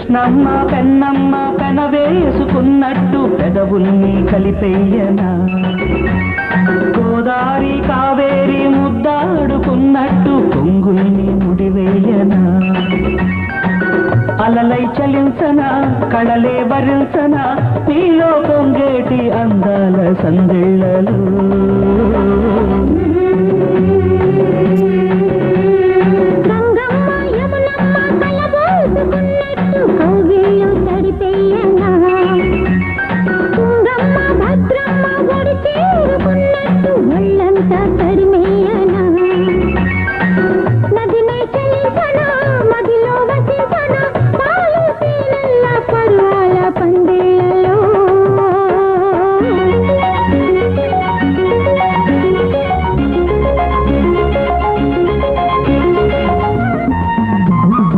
కృష్ణమ్మ పెన్నమ్మ పెనవేసుకున్నట్టు పెదవుల్ని కలిపెయ్యనా గోదారి కావేరి ముద్దాడుకున్నట్టు పొంగుల్ని ముడివేయనా అలలై చలించనా కళలే వరించనా నీలో పొంగేటి అందాల సందిళ్ళలు